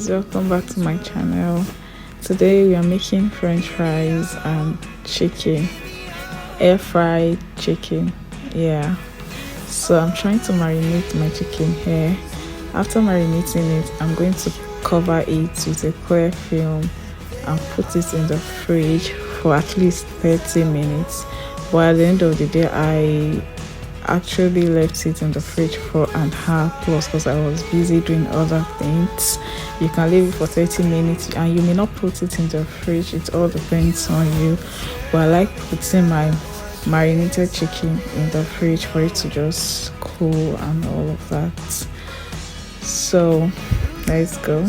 guys, welcome back to my channel. Today we are making french fries and chicken, air fried chicken. Yeah, so I'm trying to marinate my chicken here. After marinating it, I'm going to cover it with a clear film and put it in the fridge for at least 30 minutes. But at the end of the day, I actually left it in the fridge for an hour plus because I was busy doing other things. You can leave it for 30 minutes and you may not put it in the fridge, it all depends on you. But I like putting my marinated chicken in the fridge for it to just cool and all of that. So let's go.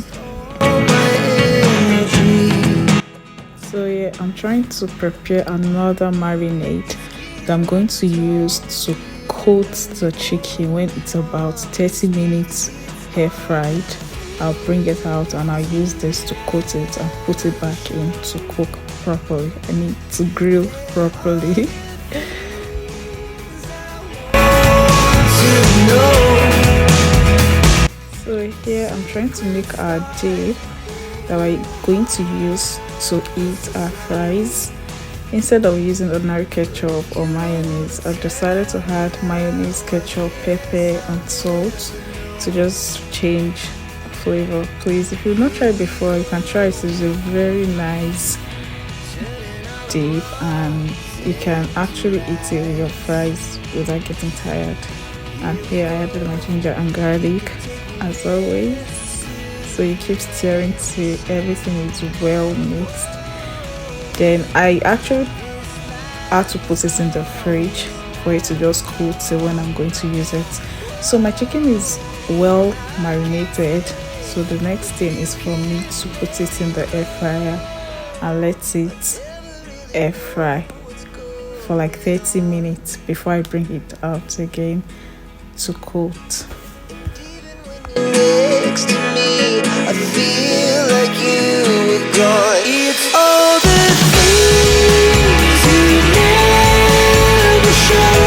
So yeah, I'm trying to prepare another marinade that I'm going to use to coat the chicken when it's about 30 minutes air fried. I'll bring it out and I'll use this to coat it and put it back in to cook properly. I mean, to grill properly. So here I'm trying to make our dip that we're going to use to eat our fries. Instead of using ordinary ketchup or mayonnaise, I've decided to add mayonnaise, ketchup, pepper and salt to just change flavor. Please, if you've not tried before, you can try it. It's a very nice dip and you can actually eat it with your fries without getting tired. And here I added my ginger and garlic as always. So you keep stirring till everything is well mixed. Then I actually had to put it in the fridge for it to just cool till when I'm going to use it. So my chicken is well marinated. So the next thing is for me to put it in the air fryer and let it air fry for like 30 minutes before I bring it out again to coat. Next to me, I feel like you were gone. It's all the things you never show.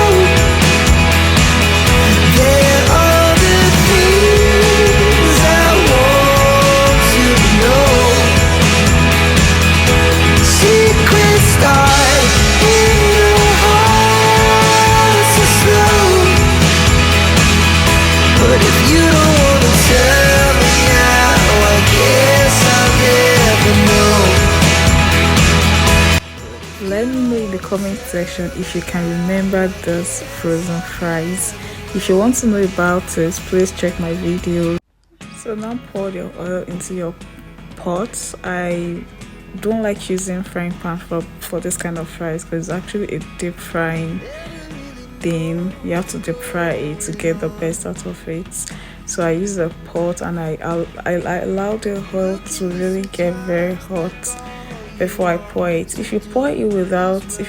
They're all the things I want to know. Secrets start in your heart so slow. But if you don't wanna tell me now, I guess I'll never know. Let me know in the comment section if you can remember those frozen fries. If you want to know about it, please check my video. So now pour your oil into your pot. I don't like using frying pan for this kind of fries because it's actually a deep frying thing. You have to deep fry it to get the best out of it. So I use a pot and I allow the oil to really get very hot before I pour it. If you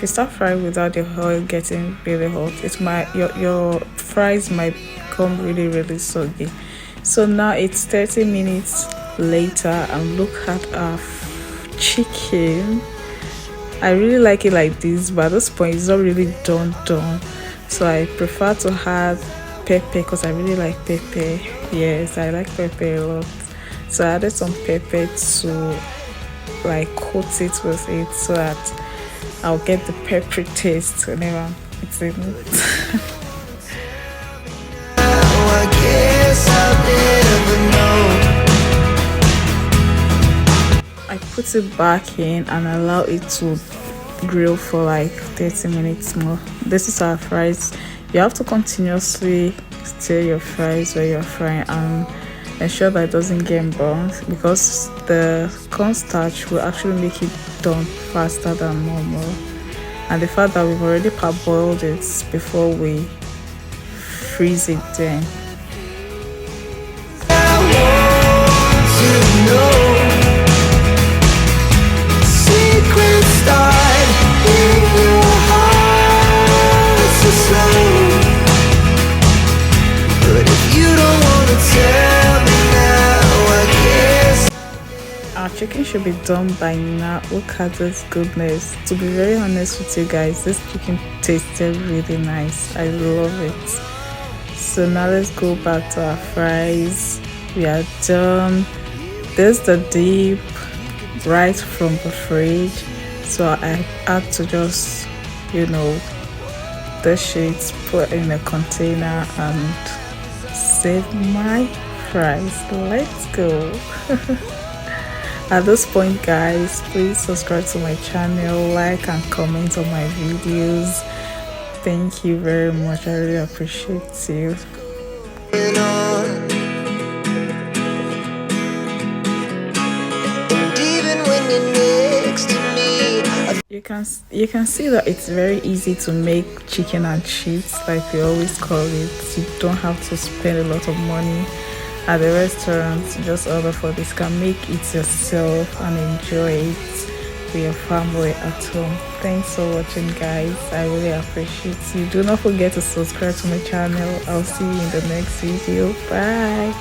start frying without the oil getting really hot, your fries might become really soggy. So now it's 30 minutes later and look at our chicken. I really like it like this, but at this point it's not really done. So I prefer to add pepper because I really like pepper. Yes, I like pepper a lot. So I added some pepper to like coat it with it so that I'll get the peppery taste whenever it's in it. I guess I'll never know. I put it back in and allow it to grill for like 30 minutes more. This is our fries. You have to continuously stir your fries while you're frying and ensure that it doesn't get burned because the cornstarch will actually make it done faster than normal. And the fact that we've already parboiled it before we freeze it then. I want to know. Secrets start in your heart so slow. But if you don't wanna tell me now, I guess. Our chicken should be done by now. Look at this goodness. To be very honest with you guys, this chicken tasted really nice. I love it. So now let's go back to our fries. We are done. This the dip right from the fridge, so I had to just, you know, dish it, put in a container and save my fries. Let's go. At this point, guys, please subscribe to my channel, like and comment on my videos. Thank you very much. I really appreciate you. You can see that it's very easy to make chicken and chips, like we always call it. You don't have to spend a lot of money at the restaurant. Just order for this. You can make it yourself and enjoy it with your family at home. Thanks for watching, guys. I really appreciate you. Do not forget to subscribe to my channel. I'll see you in the next video. Bye.